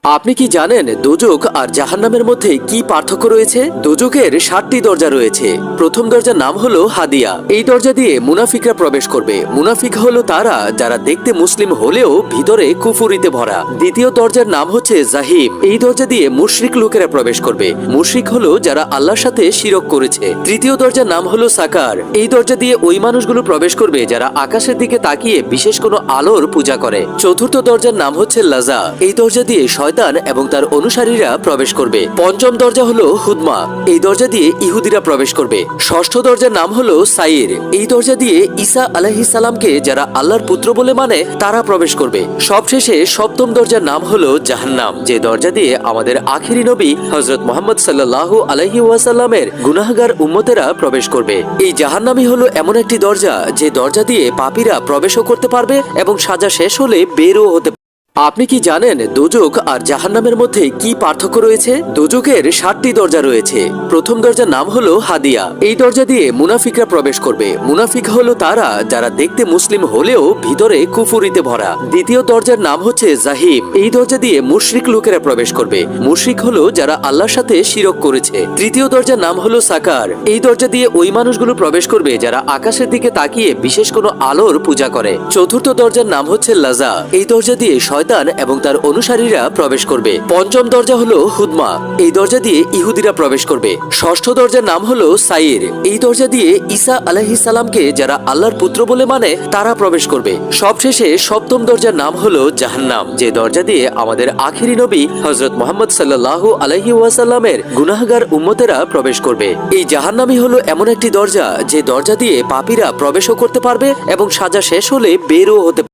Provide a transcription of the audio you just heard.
আপনি কি জানেন দোজখ আর জাহান্নামের মধ্যে কি পার্থক্য রয়েছে? দোজখের 7টি দরজা রয়েছে। প্রথম দরজার নাম হলো হাদিয়া। এই দরজা দিয়ে মুনাফিকরা প্রবেশ করবে। মুনাফিক হলো তারা যারা দেখতে মুসলিম হলেও ভিতরে কুফরিতে ভরা। দ্বিতীয় দরজার নাম হচ্ছে জাহিম। এই দরজা দিয়ে মুশরিক লোকেরা প্রবেশ করবে। মুশরিক হলো যারা আল্লাহর সাথে শিরক করেছে। তৃতীয় দরজার নাম হলো সাকার। এই দরজা দিয়ে ওই মানুষগুলো প্রবেশ করবে যারা আকাশের দিকে তাকিয়ে বিশেষ কোনো আলোর পূজা করে। চতুর্থ দরজার নাম হচ্ছে লাজা। এই দরজা দিয়ে শয়তান এবং তার অনুসারীরা প্রবেশ করবে। পঞ্চম দরজা হলো হুদমা। এই দরজা দিয়ে ইহুদিরা প্রবেশ করবে। ষষ্ঠ দরজার নাম হলো সাইর। এই দরজা দিয়ে ঈসা আলাইহিস সালামকে যারা আল্লাহর পুত্র বলে মানে তারা প্রবেশ করবে। সবশেষে সপ্তম দরজার নাম হলো জাহান্নাম, যে দরজা দিয়ে আমাদের আখিরি নবী হযরত মুহাম্মদ সাল্লাল্লাহু আলাইহি ওয়াসাল্লামের গুনাহগার উম্মতেরা প্রবেশ করবে। এই জাহান্নামই হলো এমন একটি দরজা যে দরজা দিয়ে পাপীরা প্রবেশও করতে পারবে এবং সাজা শেষ হলে বেরও হতে পারবে। আপনি কি জানেন দোজখ আর জাহান্নামের মধ্যে কি পার্থক্য রয়েছে? দোজখের 7টি দরজা রয়েছে। প্রথম দরজার নাম হলো হাদিয়া। এই দরজা দিয়ে মুনাফিকরা প্রবেশ করবে। মুনাফিক হলো তারা যারা দেখতে মুসলিম হলেও ভিতরে কুফরিতে ভরা। দ্বিতীয় দরজার নাম হচ্ছে জাহিম। এই দরজা দিয়ে মুশরিক লোকেরা প্রবেশ করবে। মুশরিক হলো যারা আল্লাহর সাথে শিরক করেছে। তৃতীয় দরজার নাম হলো সাকার। এই দরজা দিয়ে ওই মানুষগুলো প্রবেশ করবে যারা আকাশের দিকে তাকিয়ে বিশেষ কোনো আলোর পূজা করে। চতুর্থ দরজার নাম হচ্ছে লাজা। এই দরজা দিয়ে শয়তান এবং তার অনুসারীরা প্রবেশ করবে। পঞ্চম দরজা হলো হুদমা। এই দরজা দিয়ে ইহুদিরা প্রবেশ করবে। ষষ্ঠ দরজার নাম হলো সাইর। এই দরজা দিয়ে ঈসা আলাইহিস সালামকে যারা আল্লাহর পুত্র বলে মানে তারা প্রবেশ করবে। সবশেষে সপ্তম দরজার নাম হলো জাহান্নাম, যে দরজা দিয়ে আমাদের আখিরি নবী হযরত মুহাম্মদ সাল্লাল্লাহু আলাইহি ওয়াসাল্লামের গুনাহগার উম্মতেরা প্রবেশ করবে। এই জাহান্নামই হলো এমন একটি দরজা যে দরজা দিয়ে পাপীরা প্রবেশও করতে পারবে এবং সাজা শেষ হলে বেরও হতে পারবে।